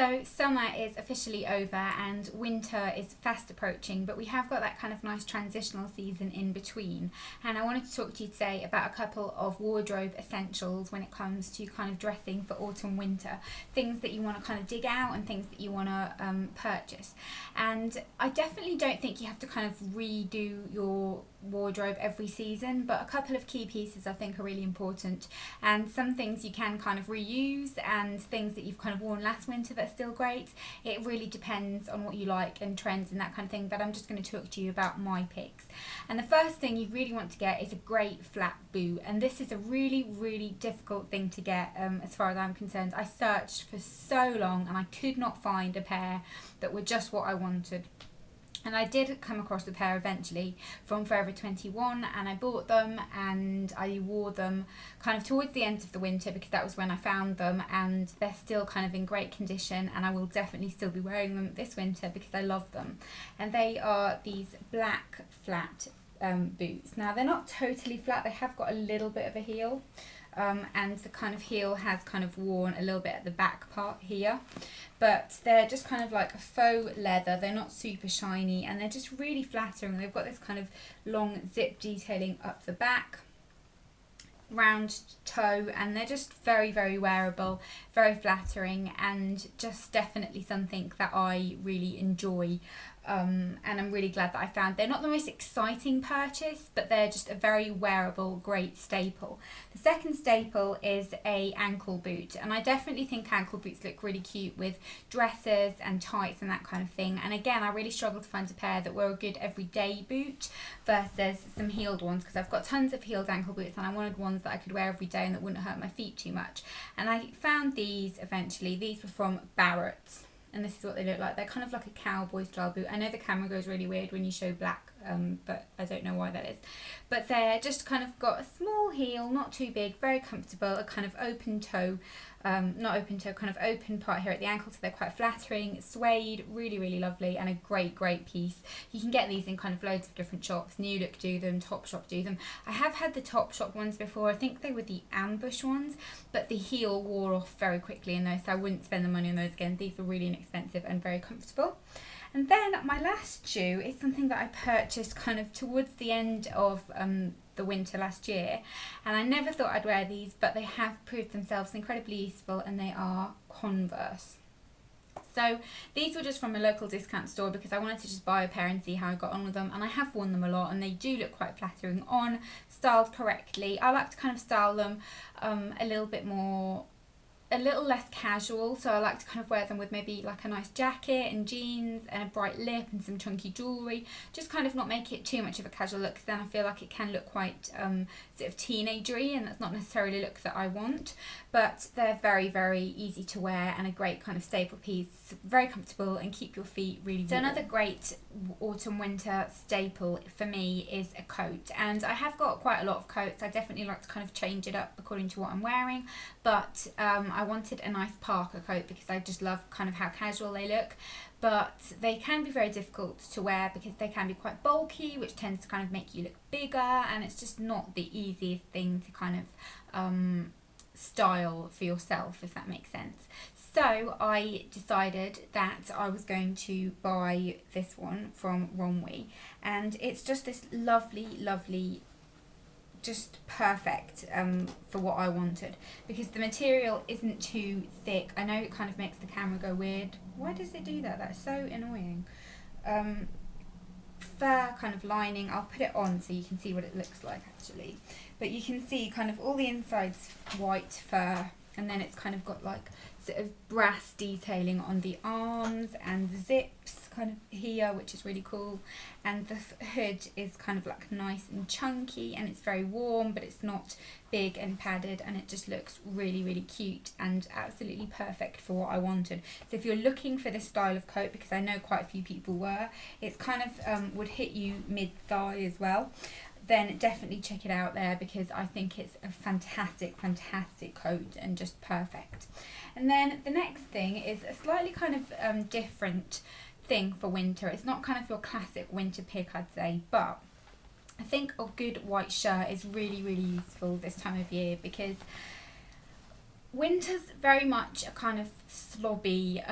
So summer is officially over and winter is fast approaching, but we have got that kind of nice transitional season in between. And I wanted to talk to you today about a couple of wardrobe essentials when it comes to kind of dressing for autumn winter. Things that you want to kind of dig out and things that you want to purchase. And I definitely don't think you have to kind of redo your wardrobe every season, but a couple of key pieces I think are really important, and some things you can kind of reuse and things that you've kind of worn last winter that's still great. It really depends on what you like and trends and that kind of thing, but I'm just going to talk to you about my picks. And the first thing you really want to get is a great flat boot, and this is a really difficult thing to get as far as I'm concerned. I searched for so long and I could not find a pair that were just what I wanted. And I did come across a pair eventually from Forever 21, and I bought them and I wore them kind of towards the end of the winter because that was when I found them, and they're still kind of in great condition, and I will definitely still be wearing them this winter because I love them. And they are these black flat boots. Now they're not totally flat, they have got a little bit of a heel. And the kind of heel has kind of worn a little bit at the back part here, but they're just kind of like a faux leather. They're not super shiny and they're just really flattering. They've got this kind of long zip detailing up the back, round toe, and they're just very wearable, very flattering, and just definitely something that I really enjoy. And I'm really glad that I found. They're not the most exciting purchase, but they're just a very wearable, great staple. The second staple is a ankle boot, and I definitely think ankle boots look really cute with dresses and tights and that kind of thing. And again, I really struggled to find a pair that were a good everyday boot versus some heeled ones, because I've got tons of heeled ankle boots and I wanted ones that I could wear every day and that wouldn't hurt my feet too much. And I found these eventually. These were from Barrett's. And this is what they look like. They're kind of like a cowboy style boot. I know the camera goes really weird when you show black, but I don't know why that is. But they're just kind of got a small heel, not too big, very comfortable, a kind of open toe, not open toe, kind of open part here at the ankle, so they're quite flattering, suede, really lovely, and a great piece. You can get these in kind of loads of different shops. New Look do them, Topshop do them. I have had the Topshop ones before. I think they were the ambush ones, but the heel wore off very quickly in those, so I wouldn't spend the money on those again. These were really inexpensive and very comfortable. And then my last shoe is something that I purchased kind of towards the end of the winter last year, and I never thought I'd wear these, but they have proved themselves incredibly useful, and they are Converse. So these were just from a local discount store because I wanted to just buy a pair and see how I got on with them, and I have worn them a lot and they do look quite flattering on, styled correctly. I like to kind of style them a little less casual, so I like to kind of wear them with maybe like a nice jacket and jeans and a bright lip and some chunky jewellery, just kind of not make it too much of a casual look, because then I feel like it can look quite sort of teenagery, and that's not necessarily a look that I want. But they're very easy to wear and a great kind of staple piece, very comfortable and keep your feet really warm. So another great autumn winter staple for me is a coat, and I have got quite a lot of coats. I definitely like to kind of change it up according to what I'm wearing, but I wanted a nice parka coat because I just love kind of how casual they look, but they can be very difficult to wear because they can be quite bulky, which tends to kind of make you look bigger, and it's just not the easiest thing to kind of style for yourself, if that makes sense. So I decided that I was going to buy this one from Romwe, and it's just this lovely, just perfect for what I wanted, because the material isn't too thick. I know it kind of makes the camera go weird. Why does it do that? That's so annoying. Fur kind of lining. I'll put it on so you can see what it looks like actually. But you can see kind of all the inside's white fur, and then it's kind of got like sort of brass detailing on the arms and the zips kind of here, which is really cool. And the hood is kind of like nice and chunky, and it's very warm, but it's not big and padded, and it just looks really cute and absolutely perfect for what I wanted. So if you're looking for this style of coat, because I know quite a few people were, it's kind of would hit you mid-thigh as well, then definitely check it out there, because I think it's a fantastic coat and just perfect. And then the next thing is a slightly kind of different thing for winter. It's not kind of your classic winter pick, I'd say, but I think a good white shirt is really useful this time of year, because Winter's very much a kind of slobby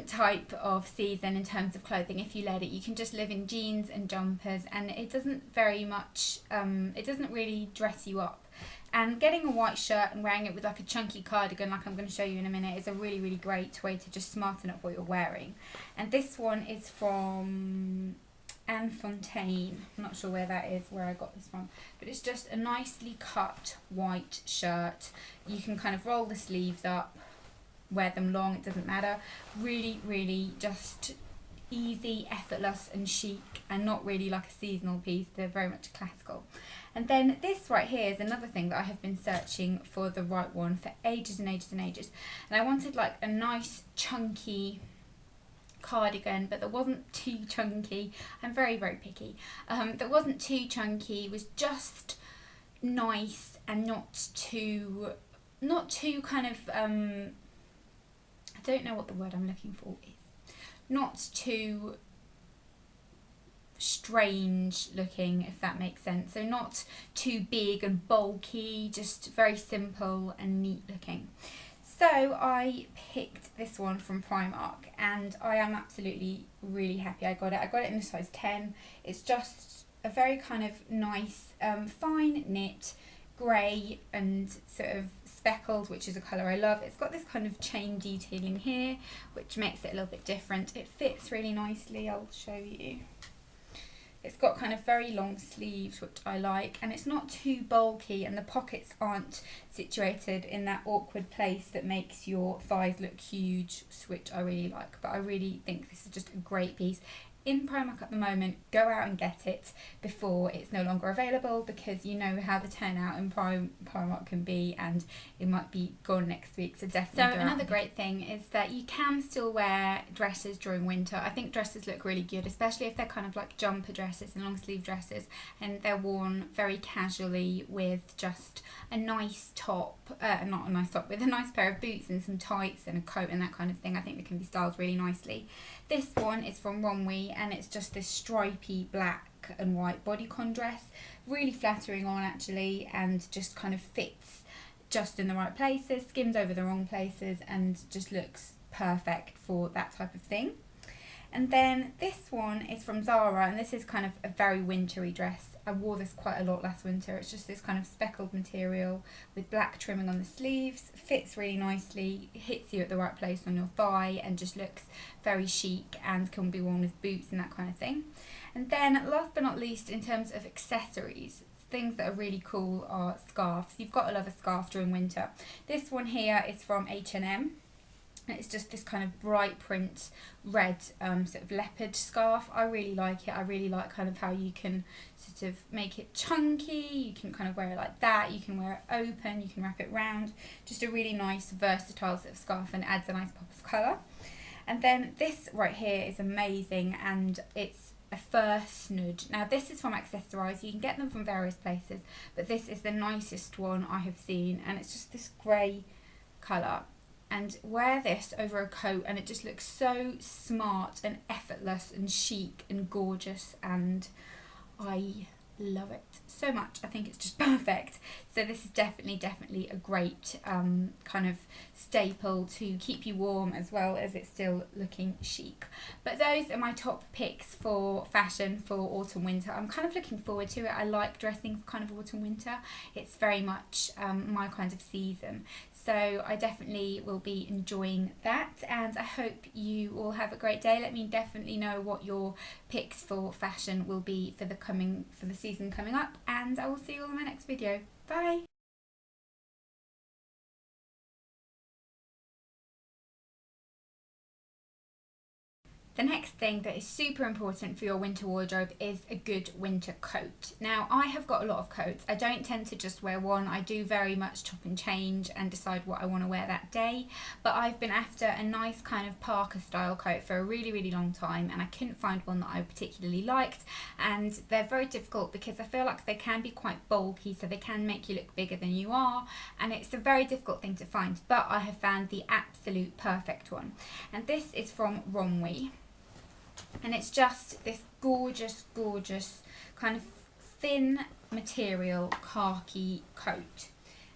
type of season in terms of clothing. If you let it, you can just live in jeans and jumpers, and it doesn't very much, it doesn't really dress you up. And getting a white shirt and wearing it with like a chunky cardigan, like I'm going to show you in a minute, is a really, really great way to just smarten up what you're wearing. And this one is from Anne Fontaine. I'm not sure where that is, where I got this from, but it's just a nicely cut white shirt. You can kind of roll the sleeves up, wear them long, it doesn't matter. Really, really just easy, effortless and chic, and not really like a seasonal piece. They're very much classical. And then this right here is another thing that I have been searching for the right one for ages and ages and ages. And I wanted like a nice chunky cardigan, but that wasn't too chunky. I'm very, very picky. That wasn't too chunky, was just nice and not too kind of, I don't know what the word I'm looking for is. Not too strange looking, if that makes sense. So not too big and bulky, just very simple and neat looking. So I picked this one from Primark, and I am absolutely really happy I got it. I got it in a size 10. It's just a very kind of nice, fine knit, grey and sort of speckled, which is a colour I love. It's got this kind of chain detailing here, which makes it a little bit different. It fits really nicely, I'll show you. It's got kind of very long sleeves, which I like, and it's not too bulky, and the pockets aren't situated in that awkward place that makes your thighs look huge, which I really like. But I really think this is just a great piece. In Primark at the moment, go out and get it before it's no longer available, because you know how the turnout in Primark can be, and it might be gone next week, so definitely. So another great thing is that you can still wear dresses during winter. I think dresses look really good, especially if they're kind of like jumper dresses and long sleeve dresses, and they're worn very casually with just a nice top, not a nice top, with a nice pair of boots and some tights and a coat and that kind of thing. I think they can be styled really nicely. This one is from Romwe, and it's just this stripy black and white bodycon dress, really flattering on actually, and just kind of fits just in the right places, skims over the wrong places, and just looks perfect for that type of thing. And then this one is from Zara, and this is kind of a very wintry dress. I wore this quite a lot last winter. It's just this kind of speckled material with black trimming on the sleeves, fits really nicely, hits you at the right place on your thigh, and just looks very chic and can be worn with boots and that kind of thing. And then last but not least, in terms of accessories, things that are really cool are scarves. You've got to love a scarf during winter. This one here is from H&M. It's just this kind of bright print red sort of leopard scarf. I really like it. I really like kind of how you can sort of make it chunky. You can kind of wear it like that. You can wear it open. You can wrap it round. Just a really nice versatile sort of scarf, and adds a nice pop of colour. And then this right here is amazing, and it's a fur snood. Now this is from Accessorize. You can get them from various places, but this is the nicest one I have seen, and it's just this grey colour. And wear this over a coat, and it just looks so smart and effortless and chic and gorgeous, and I love it so much. I think it's just perfect. So this is definitely a great kind of staple to keep you warm, as well as it's still looking chic. But those are my top picks for fashion for autumn winter. I'm kind of looking forward to it. I like dressing for kind of autumn winter. It's very much my kind of season. So I definitely will be enjoying that, and I hope you all have a great day. Let me definitely know what your picks for fashion will be for the season coming up, and I will see you all in my next video. Bye! The next thing that is super important for your winter wardrobe is a good winter coat. Now, I have got a lot of coats. I don't tend to just wear one. I do very much chop and change and decide what I want to wear that day. But I've been after a nice kind of Parker style coat for a really long time, and I couldn't find one that I particularly liked. And they're very difficult because I feel like they can be quite bulky, so they can make you look bigger than you are. And it's a very difficult thing to find, but I have found the absolute perfect one. And this is from Romwe. And it's just this gorgeous kind of thin material khaki coat.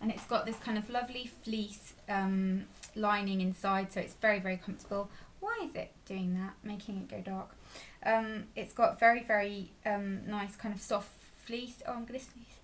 and it's got this kind of lovely fleece lining inside, so it's very, very comfortable. Why is it doing that, making it go dark? It's got very, very nice kind of soft fleece. Oh, I'm going to sneeze.